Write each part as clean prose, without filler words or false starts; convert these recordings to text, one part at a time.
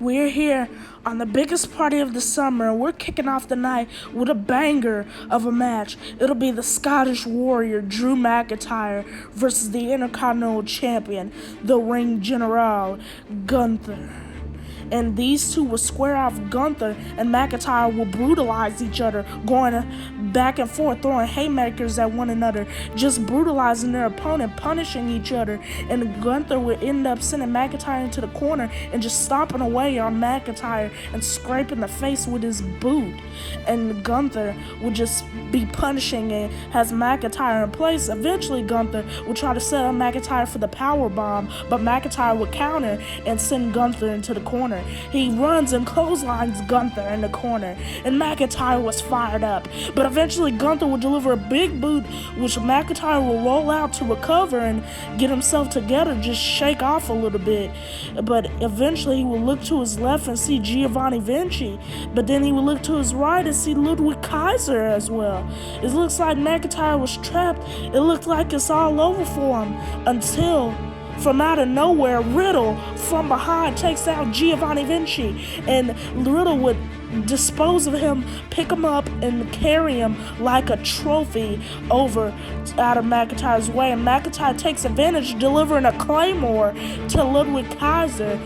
We're here on the biggest party of the summer, and we're kicking off the night with a banger of a match. It'll be the Scottish Warrior Drew McIntyre versus the Intercontinental Champion, the Ring General, Gunther. And these two will square off. Gunther and McIntyre will brutalize each other, going back and forth, throwing haymakers at one another, just brutalizing their opponent, punishing each other. And Gunther will end up sending McIntyre into the corner and just stomping away on McIntyre and scraping the face with his boot. And Gunther will just be punishing and has McIntyre in place. Eventually, Gunther will try to set up McIntyre for the power bomb, but McIntyre will counter and send Gunther into the corner. He runs and clotheslines Gunther in the corner, and McIntyre was fired up. But eventually Gunther will deliver a big boot, which McIntyre will roll out to recover and get himself together, just shake off a little bit. But eventually he will look to his left and see Giovanni Vinci, but then he will look to his right and see Ludwig Kaiser as well. It looks like McIntyre was trapped. It looked like it's all over for him until, from out of nowhere, Riddle from behind takes out Giovanni Vinci, and Riddle would dispose of him, pick him up, and carry him like a trophy over out of McIntyre's way. And McIntyre takes advantage, delivering a Claymore to Ludwig Kaiser.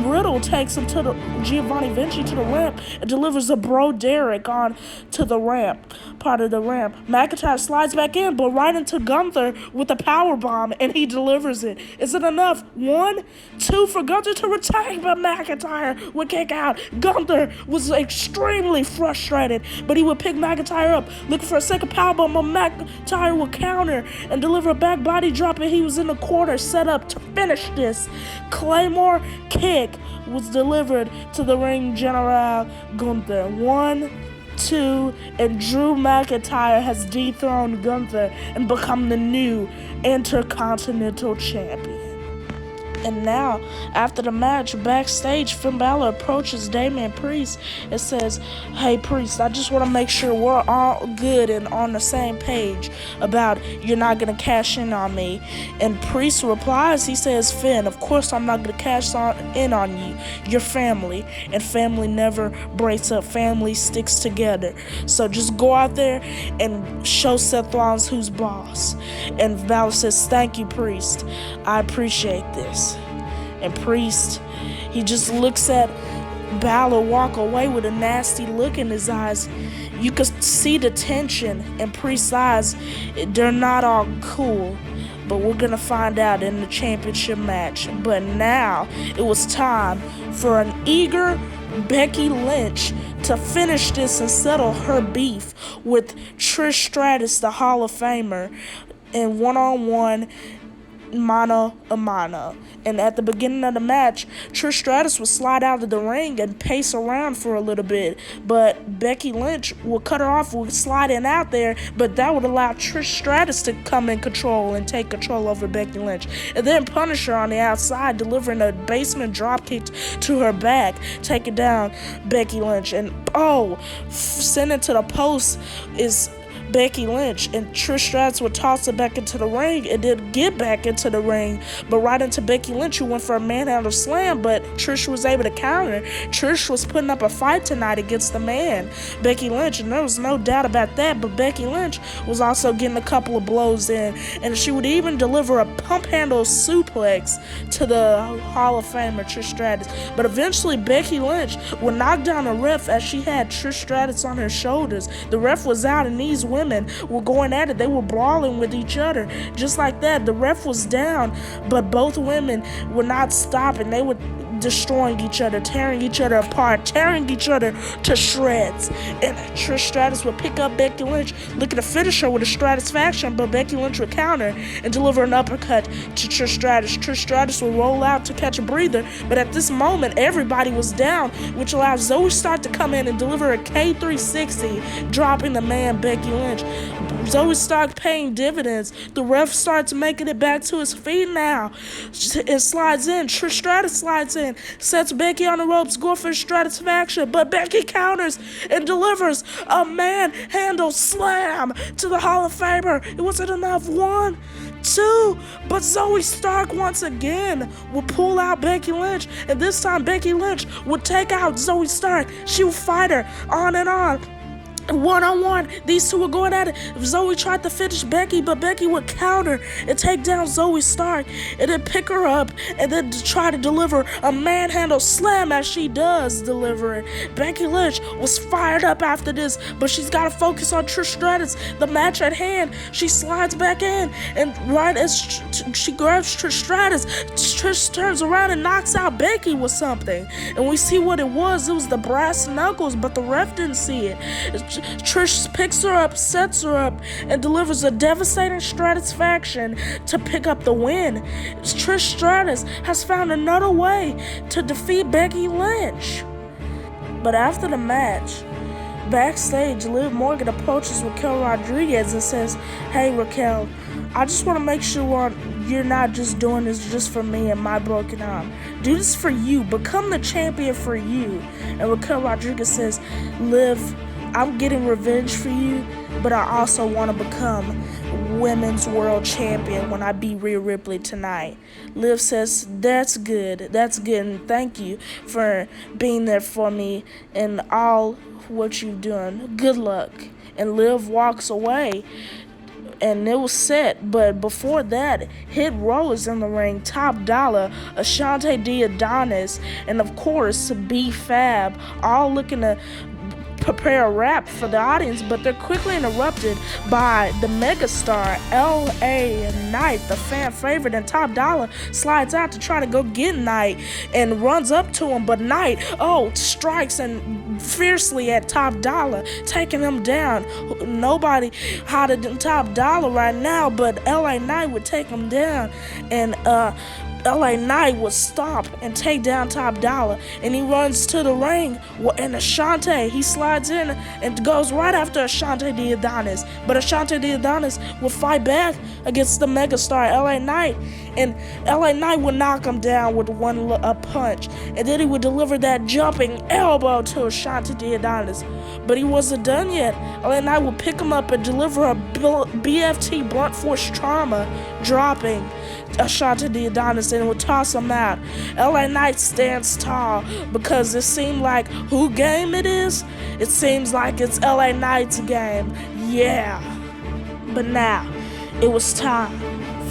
Riddle takes him to the Giovanni Vinci to the ramp and delivers a Bro Derek on to the ramp, part of the ramp. McIntyre slides back in, but right into Gunther with a power bomb, and he delivers it. Is it enough? 1, 2 for Gunther to retain, but McIntyre would kick out. Gunther was extremely frustrated, but he would pick McIntyre up, looking for a second powerbomb, but McIntyre would counter and deliver a back body drop, and he was in the corner set up to finish this. Claymore kick was delivered to the Ring General Gunther. 1, 2, and Drew McIntyre has dethroned Gunther and become the new Intercontinental Champion. And now, after the match, backstage, Finn Balor approaches Damian Priest and says, "Hey Priest, I just want to make sure we're all good and on the same page about you're not going to cash in on me." And Priest replies, he says, "Finn, of course I'm not going to cash in on you. You're family, and family never breaks up. Family sticks together. So just go out there and show Seth Rollins who's boss." And Balor says, "Thank you, Priest. I appreciate this." And Priest, he just looks at Balor walk away with a nasty look in his eyes. You could see the tension in Priest's eyes. They're not all cool, but we're going to find out in the championship match. But now it was time for an eager Becky Lynch to finish this and settle her beef with Trish Stratus, the Hall of Famer, in one-on-one mano a mano. And at the beginning of the match, Trish Stratus would slide out of the ring and pace around for a little bit, but Becky Lynch would cut her off with sliding out there, but that would allow Trish Stratus to come in control and take control over Becky Lynch, and then punish her on the outside, delivering a basement dropkick to her back, taking down Becky Lynch. And sending to the post is Becky Lynch, and Trish Stratus would toss it back into the ring and then get back into the ring, but right into Becky Lynch, who went for a manhandle slam, but Trish was able to counter. Trish was putting up a fight tonight against the man, Becky Lynch, and there was no doubt about that, but Becky Lynch was also getting a couple of blows in, and she would even deliver a pump handle suplex to the Hall of Famer Trish Stratus. But eventually Becky Lynch would knock down a ref as she had Trish Stratus on her shoulders. The ref was out, and these women were going at it. They were brawling with each other. Just like that, the ref was down, but both women were not stopping. They were destroying each other, tearing each other apart, tearing each other to shreds. And Trish Stratus would pick up Becky Lynch, looking to finish her with a Stratusfaction, but Becky Lynch would counter and deliver an uppercut to Trish Stratus. Trish Stratus would roll out to catch a breather, but at this moment, everybody was down, which allowed Zoe Stark to come in and deliver a K360, dropping the man Becky Lynch. Zoe Stark paying dividends. The ref starts making it back to his feet now. It slides in. Trish Stratus slides in, sets Becky on the ropes, going for Stratusfaction, but Becky counters and delivers a manhandle slam to the Hall of Famer. It wasn't enough. 1, 2, but Zoe Stark once again will pull out Becky Lynch, and this time Becky Lynch would take out Zoe Stark. She would fight her on and on. One-on-one, these two were going at it. Zoe tried to finish Becky, but Becky would counter and take down Zoe Stark, and then pick her up, and then try to deliver a manhandle slam as she does deliver it. Becky Lynch was fired up after this, but she's got to focus on Trish Stratus, the match at hand. She slides back in, and right as she grabs Trish Stratus, Trish turns around and knocks out Becky with something, and we see what it was. It was the brass knuckles, but the ref didn't see it. Trish picks her up, sets her up, and delivers a devastating Stratus faction to pick up the win. Trish Stratus has found another way to defeat Becky Lynch. But after the match, backstage, Liv Morgan approaches Raquel Rodriguez and says, "Hey Raquel, I just want to make sure you're not just doing this just for me and my broken arm. Do this for you. Become the champion for you." And Raquel Rodriguez says, "Liv, I'm getting revenge for you, but I also want to become Women's World Champion when I beat Rhea Ripley tonight." Liv says, that's good, and thank you for being there for me and all what you've done. Good luck." And Liv walks away, and it was set, but before that, Hit Row is in the ring, Top Dollar, Ashante Adonis, and of course, B-Fab, all looking to prepare a rap for the audience, but they're quickly interrupted by the megastar LA Knight, the fan favorite, and Top Dollar slides out to try to go get Knight and runs up to him, but Knight strikes and fiercely at Top Dollar, taking him down. Nobody hotter than Top Dollar right now, but LA Knight would take him down, and LA Knight would stop and take down Top Dollar, and he runs to the ring, and Ashante, he slides in and goes right after Ashante Adonis, but Ashante Adonis will fight back against the megastar LA Knight, and LA Knight would knock him down with a punch, and then he would deliver that jumping elbow to Ashante Adonis, but he wasn't done yet. LA Knight would pick him up and deliver a BFT, blunt force trauma, dropping Ashante Adonis, and would toss him out. LA Knight stands tall because it seemed like who game it is? It seems like it's LA Knight's game. Yeah. But now, it was time.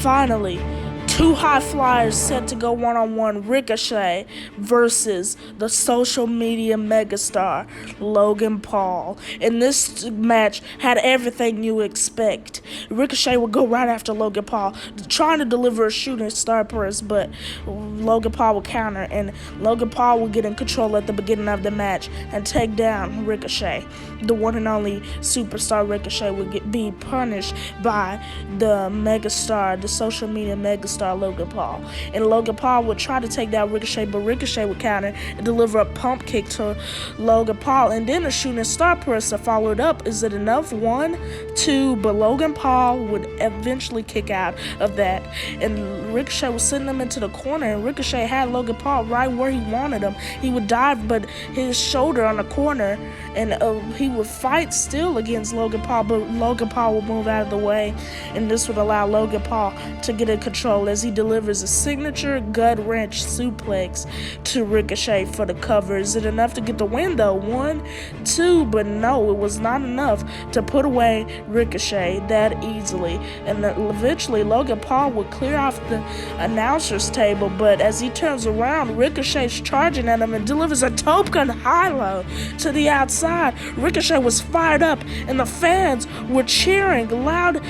Finally, two high flyers set to go one-on-one, Ricochet versus the social media megastar, Logan Paul. And this match had everything you expect. Ricochet would go right after Logan Paul, trying to deliver a shooting star press, but Logan Paul would counter, and Logan Paul would get in control at the beginning of the match and take down Ricochet. The one and only superstar Ricochet would be punished by the megastar, the social media megastar, Logan Paul. And Logan Paul would try to take down Ricochet, but Ricochet would counter and deliver a pump kick to Logan Paul, and then a shooting star press to follow it up. Is it enough? 1, 2, but Logan Paul would eventually kick out of that, and Ricochet was sending him into the corner, and Ricochet had Logan Paul right where he wanted him. He would dive, but his shoulder on the corner, and he would fight still against Logan Paul, but Logan Paul would move out of the way, and this would allow Logan Paul to get in control as he delivers a signature gut-wrench suplex to Ricochet for the cover. Is it enough to get the win though? 1, 2, but no, it was not enough to put away Ricochet that easily, and eventually Logan Paul would clear off the announcer's table, but as he turns around, Ricochet's charging at him and delivers a token high-low to the outside. Ricochet was fired up, and the fans were cheering loud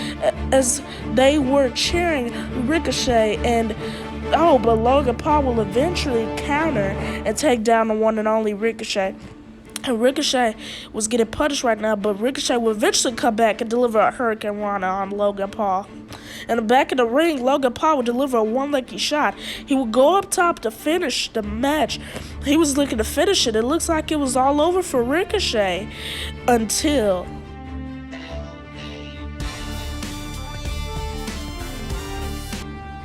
as they were cheering Ricochet, but Logan Paul will eventually counter and take down the one and only Ricochet. And Ricochet was getting punished right now, but Ricochet will eventually come back and deliver a Hurricane Rana on Logan Paul. In the back of the ring, Logan Paul would deliver a one-legged shot. He would go up top to finish the match. He was looking to finish it. It looks like it was all over for Ricochet until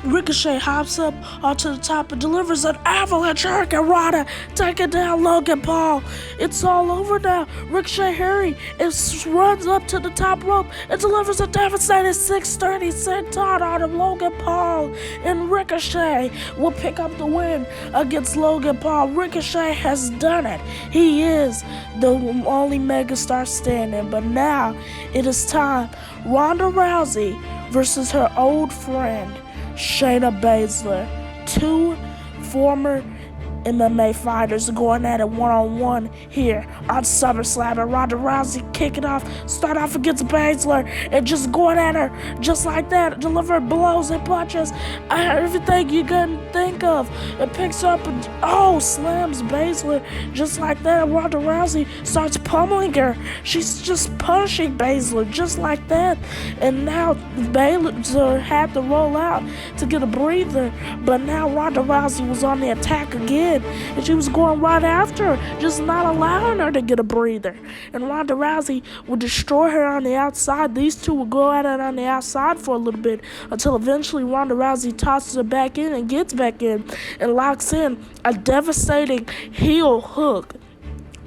Ricochet hops up onto the top and delivers an avalanche hurricane Ronda, taking down Logan Paul. It's all over now. Ricochet hurry and runs up to the top rope and delivers a devastating 630 senton on Logan Paul. And Ricochet will pick up the win against Logan Paul. Ricochet has done it. He is the only megastar standing. But now it is time. Ronda Rousey versus her old friend Shayna Basler. Two former MMA fighters going at it one-on-one here on SummerSlam, and Ronda Rousey kicking off, start off against Basler and just going at her just like that, delivering blows and punches, everything you can think of. It picks up and slams Basler just like that. Ronda Rousey starts pummeling her. She's just punishing Basler just like that, and now Basler had to roll out to get a breather, but now Ronda Rousey was on the attack again. And she was going right after her, just not allowing her to get a breather. And Ronda Rousey would destroy her on the outside. These two would go at it on the outside for a little bit until eventually Ronda Rousey tosses her back in and gets back in and locks in a devastating heel hook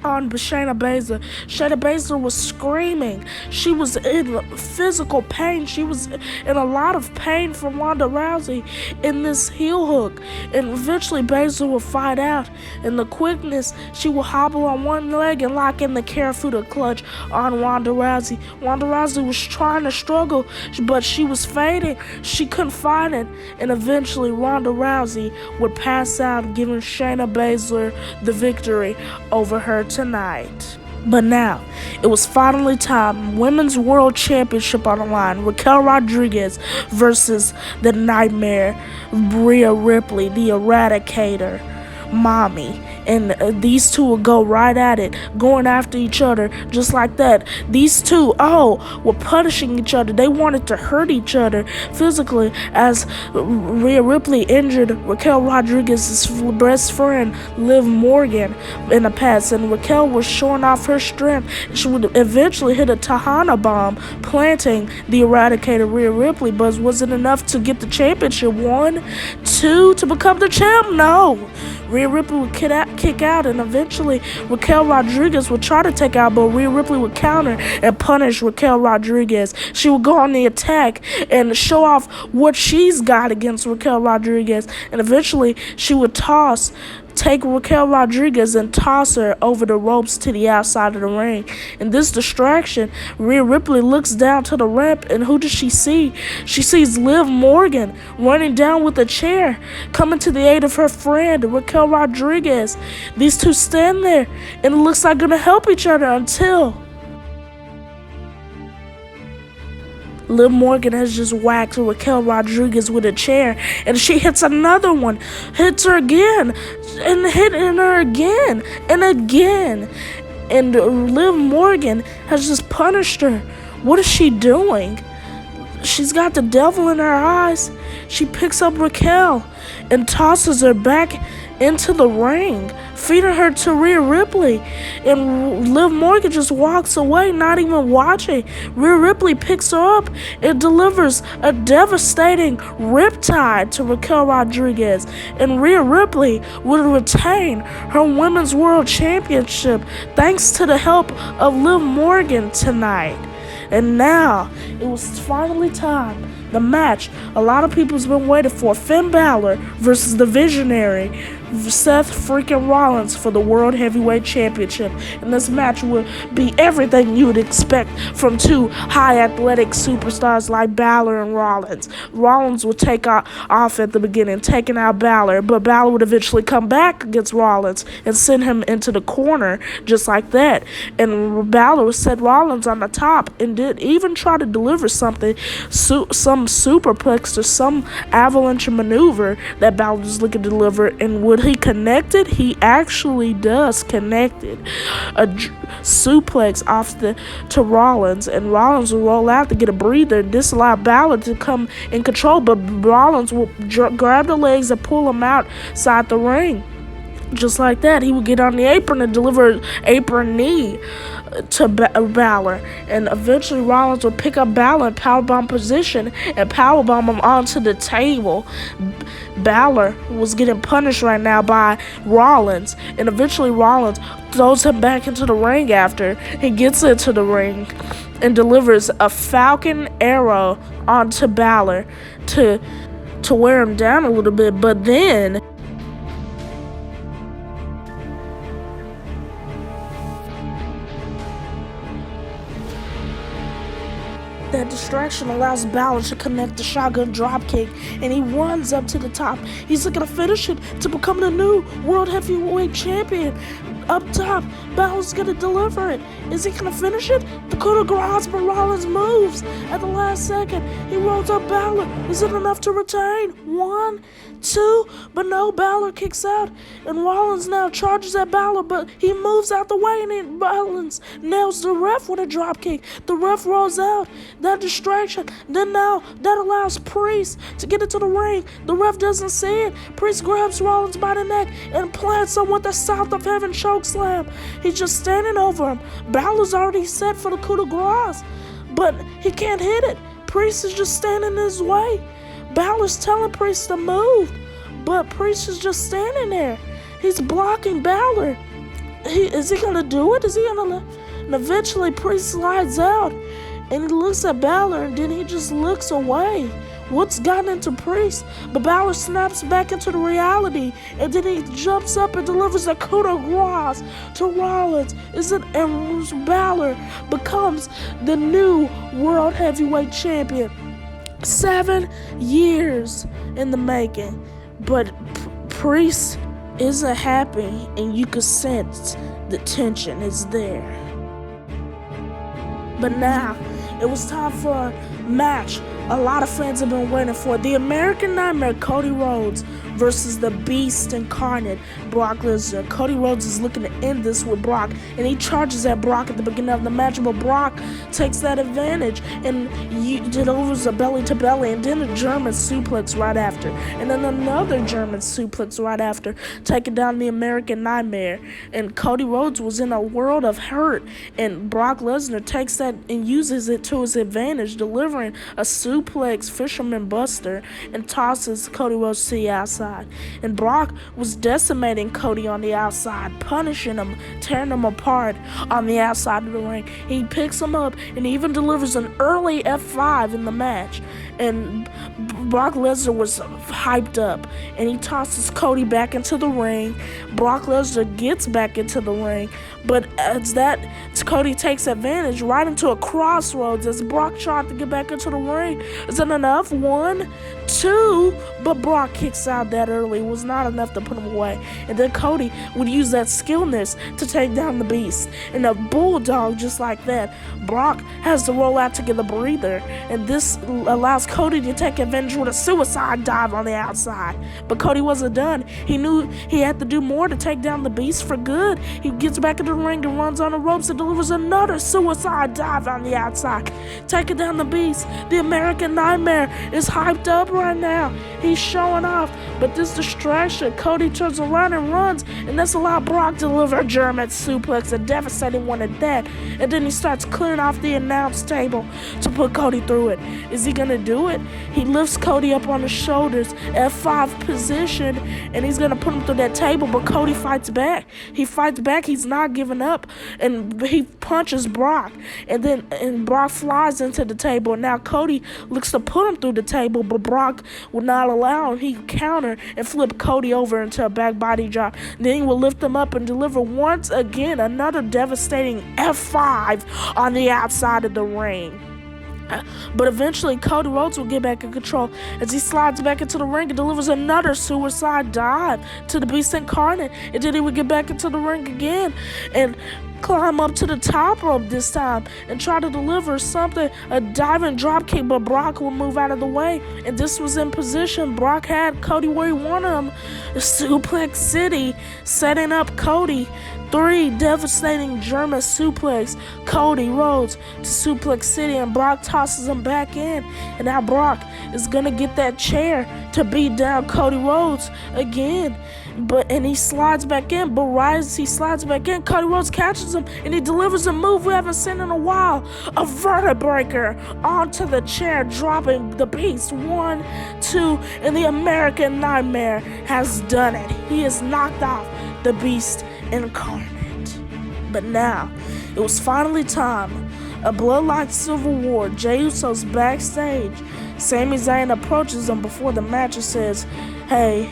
on Shayna Basler. Shayna Basler was screaming. She was in physical pain. She was in a lot of pain from Ronda Rousey in this heel hook. And eventually Basler will fight out. In the quickness, she will hobble on one leg and lock in the Karafuda clutch on Ronda Rousey. Ronda Rousey was trying to struggle, but she was fading. She couldn't find it. And eventually Ronda Rousey would pass out, giving Shayna Basler the victory over her tonight. But now, it was finally time. Women's World Championship on the line. Raquel Rodriguez versus the Nightmare, Rhea Ripley, the Eradicator, Mommy. And these two will go right at it, going after each other just like that. These two, were punishing each other. They wanted to hurt each other physically as Rhea Ripley injured Raquel Rodriguez's best friend, Liv Morgan, in the past. And Raquel was showing off her strength. She would eventually hit a Tahana bomb, planting the Eradicator Rhea Ripley, but was it enough to get the championship? 1, 2, to become the champ? No. Rhea Ripley would kick out, and eventually Raquel Rodriguez would try to take out, but Rhea Ripley would counter and punish Raquel Rodriguez. She would go on the attack and show off what she's got against Raquel Rodriguez, and eventually she would take Raquel Rodriguez and toss her over the ropes to the outside of the ring. In this distraction, Rhea Ripley looks down to the ramp, and who does she see? She sees Liv Morgan running down with a chair, coming to the aid of her friend, Raquel Rodriguez. These two stand there, and it looks like they're going to help each other until Liv Morgan has just whacked Raquel Rodriguez with a chair, and she hits another one, hits her again, and hitting her again and again. And Liv Morgan has just punished her. What is she doing? She's got the devil in her eyes. She picks up Raquel and tosses her back into the ring, feeding her to Rhea Ripley, and Liv Morgan just walks away, not even watching. Rhea Ripley picks her up and delivers a devastating riptide to Raquel Rodriguez, and Rhea Ripley would retain her Women's World Championship thanks to the help of Liv Morgan tonight. And now, it was finally time. The match a lot of people's been waiting for. Finn Balor versus the visionary Seth freaking Rollins for the World Heavyweight Championship. And this match will be everything you would expect from two high athletic superstars like Balor and Rollins. Rollins would take off at the beginning, taking out Balor, but Balor would eventually come back against Rollins and send him into the corner just like that. And Balor would set Rollins on the top and did even try to deliver something, some superplex or some avalanche maneuver that Balor was looking to deliver. And would he connect it? He actually does connect it. A suplex off to Rollins, and Rollins will roll out to get a breather and disallow Balor to come in control, but Rollins will grab the legs and pull him outside the ring. Just like that, he would get on the apron and deliver an apron knee to Balor, and eventually Rollins would pick up Balor in powerbomb position and powerbomb him onto the table. Balor was getting punished right now by Rollins, and eventually Rollins throws him back into the ring after he gets into the ring and delivers a Falcon Arrow onto Balor to wear him down a little bit, but then that distraction allows Balor to connect the shotgun dropkick, and he runs up to the top. He's looking to finish it to become the new World Heavyweight Champion. Up top, Balor's going to deliver it. Is he going to finish it? The coup de grace, but Rollins moves at the last second. He rolls up Balor. Is it enough to retain? 1, 2, but no, Balor kicks out, and Rollins now charges at Balor, but he moves out the way, and then Rollins nails the ref with a dropkick. The ref rolls out. That distraction. Then now that allows Priest to get into the ring. The ref doesn't see it. Priest grabs Rollins by the neck and plants him with the South of Heaven chokeslam. He's just standing over him. Balor's already set for the coup de grace, but he can't hit it. Priest is just standing in his way. Balor's telling Priest to move, but Priest is just standing there. He's blocking Balor. Is he gonna do it? Is he gonna? And eventually Priest slides out. And he looks at Balor, and then he just looks away. What's gotten into Priest? But Balor snaps back into the reality, and then he jumps up and delivers a coup de grace to Rollins. And Balor becomes the new World Heavyweight Champion. 7 years in the making, but Priest isn't happy, and you can sense the tension is there. But now, it was time for a match a lot of fans have been waiting for. The American Nightmare, Cody Rhodes, versus the Beast Incarnate, Brock Lesnar. Cody Rhodes is looking to end this with Brock, and he charges at Brock at the beginning of the match, but Brock takes that advantage and delivers a belly-to-belly, and then a German suplex right after, and then another German suplex right after, taking down the American Nightmare. And Cody Rhodes was in a world of hurt, and Brock Lesnar takes that and uses it to his advantage, delivering a suplex Fisherman Buster, and tosses Cody Rhodes to the outside. And Brock was decimating Cody on the outside, punishing him, tearing him apart on the outside of the ring. He picks him up and even delivers an early F5 in the match. And Brock Lesnar was hyped up, and he tosses Cody back into the ring. Brock Lesnar gets back into the ring, but as that, Cody takes advantage right into a crossroads as Brock tried to get back into the ring. Is that enough? 1, 2, but Brock kicks out that early. It was not enough to put him away. And then Cody would use that skillness to take down the Beast. And a bulldog just like that. Brock has to roll out to get a breather, and this allows Cody to take advantage with a suicide dive on the outside. But Cody wasn't done. He knew he had to do more to take down the Beast for good. He gets back into the ring and runs on the ropes and delivers another suicide dive on the outside, taking down the Beast. The American Nightmare is hyped up right now. He's showing off, but this distraction, Cody turns around and runs, and that's allowed Brock to deliver a German suplex, a devastating one at that. And then he starts clearing off the announce table to put Cody through it. Is he gonna do it? He lifts Cody up on his shoulders, F5 position, and he's gonna put him through that table, but Cody fights back. He fights back, he's not giving up, and he punches Brock, and Brock flies into the table. Now Cody looks to put him through the table, but Brock would not allow him. He counter and flip Cody over into a back body drop. Then he will lift him up and deliver once again another devastating F5 on the outside of the ring. But eventually, Cody Rhodes will get back in control as he slides back into the ring and delivers another suicide dive to the Beast Incarnate. And then he would get back into the ring again and climb up to the top rope this time and try to deliver something, a diving drop kick, but Brock will move out of the way. And this was in position. Brock had Cody where he wanted him. Suplex City, setting up Cody. 3 devastating German suplex, Cody Rhodes to Suplex City, and Brock tosses him back in. And now Brock is going to get that chair to beat down Cody Rhodes again. And he slides back in, but he slides back in. Cody Rhodes catches him, and he delivers a move we haven't seen in a while. A vertebraker onto the chair, dropping the Beast. 1, 2, and the American Nightmare has done it. He has knocked off the Beast incarnate. But now, it was finally time. A bloodline civil war. Jey Uso's backstage. Sami Zayn approaches him before the match and says, "Hey,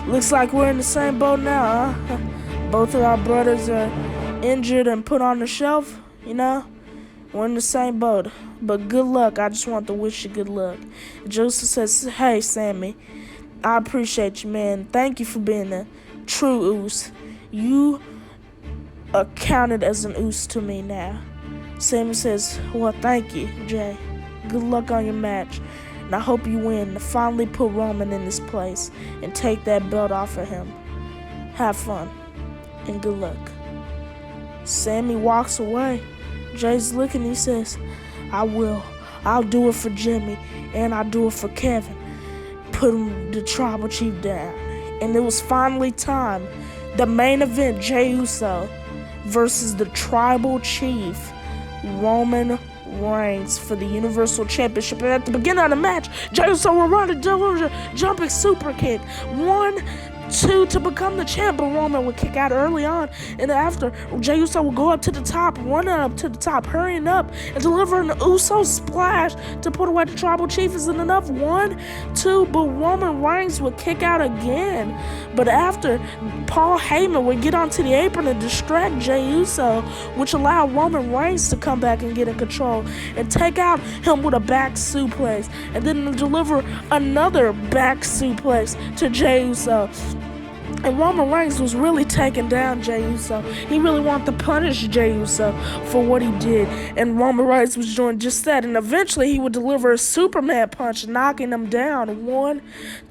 looks like we're in the same boat now, huh? Both of our brothers are injured and put on the shelf, you know? We're in the same boat. But good luck. I just want to wish you good luck." Jey Uso says, "Hey, Sami, I appreciate you, man. Thank you for being a true Uso. You are counted as an Uso to me now." Sami says, "Well, thank you, Jay. Good luck on your match. And I hope you win to finally put Roman in his place and take that belt off of him. Have fun and good luck." Sami walks away. Jay's looking, he says, "I will. I'll do it for Jimmy, and I'll do it for Kevin. Put the tribal chief down." And it was finally time. The main event, Jey Uso versus the tribal chief, Roman Reigns, for the Universal Championship. And at the beginning of the match, Jey Uso will run a jumping super kick. 1, 2 to become the champ, but Roman would kick out early on. And after, Jey Uso will go up to the top, running up to the top, hurrying up, and deliver an Uso splash to put away the tribal chief. Isn't enough. 1, 2, but Roman Reigns would kick out again. But after, Paul Heyman would get onto the apron and distract Jey Uso, which allowed Roman Reigns to come back and get in control and take out him with a back suplex, and then deliver another back suplex to Jey Uso. And Roman Reigns was really taking down Jey Uso. He really wanted to punish Jey Uso for what he did. And Roman Reigns was doing just that. And eventually he would deliver a Superman punch, knocking him down. 1,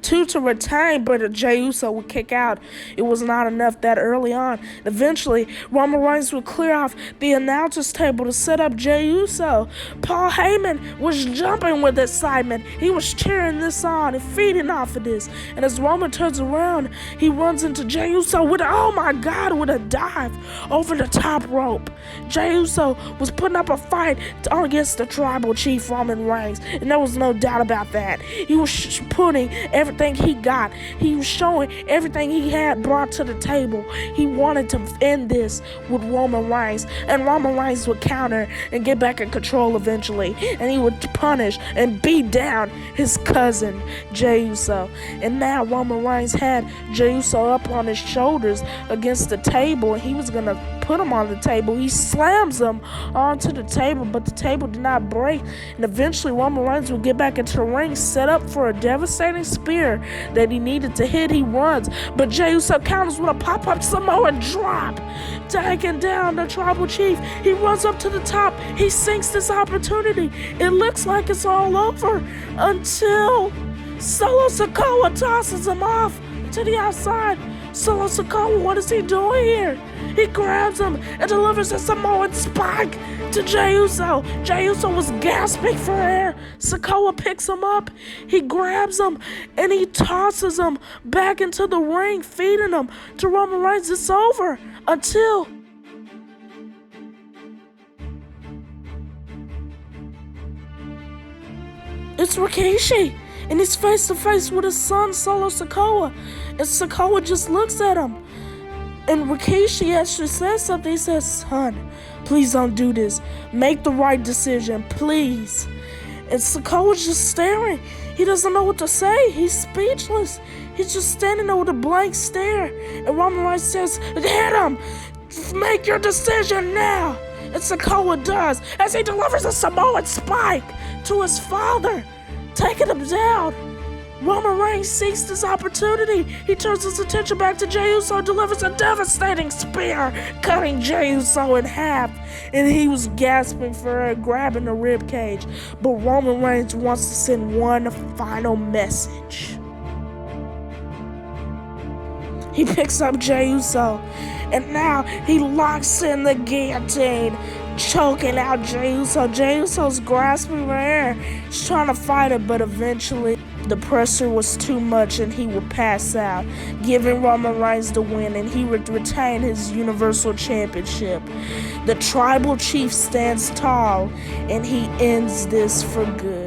2 to retain, but Jey Uso would kick out. It was not enough that early on. Eventually, Roman Reigns would clear off the announcer's table to set up Jey Uso. Paul Heyman was jumping with excitement. He was cheering this on and feeding off of this. And as Roman turns around, he runs into Jey Uso with a dive over the top rope. Jey Uso was putting up a fight against the tribal chief Roman Reigns, and there was no doubt about that. He was putting everything he got. He was showing everything he had brought to the table. He wanted to end this with Roman Reigns, and Roman Reigns would counter and get back in control eventually, and he would punish and beat down his cousin Jey Uso. And now Roman Reigns had Jey Uso up on his shoulders against the table, and he was gonna put him on the table. He slams him onto the table, but the table did not break, and eventually Roman Reigns would get back into the ring, set up for a devastating spear that he needed to hit. He runs, but Jey Uso counters with a pop-up Samoan drop, taking down the tribal chief. He runs up to the top. He sinks this opportunity. It looks like it's all over until Solo Sikoa tosses him off to the outside. Solo Sikoa, what is he doing here? He grabs him and delivers a Samoan spike to Jey Uso. Jey Uso was gasping for air. Sikoa picks him up. He grabs him and he tosses him back into the ring, feeding him to Roman Reigns. It's over until it's Rikishi, and he's face to face with his son, Solo Sikoa. And Sikoa just looks at him. And Rikishi actually says something. He says, "Son, please don't do this. Make the right decision, please." And Sikoa's just staring. He doesn't know what to say. He's speechless. He's just standing there with a blank stare. And Roman Reigns says, "Hit him! Make your decision now!" And Sikoa does, as he delivers a Samoan spike to his father, taking him down. Roman Reigns seeks this opportunity. He turns his attention back to Jey Uso and delivers a devastating spear, cutting Jey Uso in half. And he was gasping for air, grabbing the rib cage. But Roman Reigns wants to send one final message. He picks up Jey Uso, and now he locks in the guillotine, choking out Jey Uso. Jey Uso's grasping for air. He's trying to fight it, but eventually The pressure was too much and he would pass out, giving Roman Reigns the win, and he would retain his Universal Championship. The Tribal Chief stands tall and he ends this for good.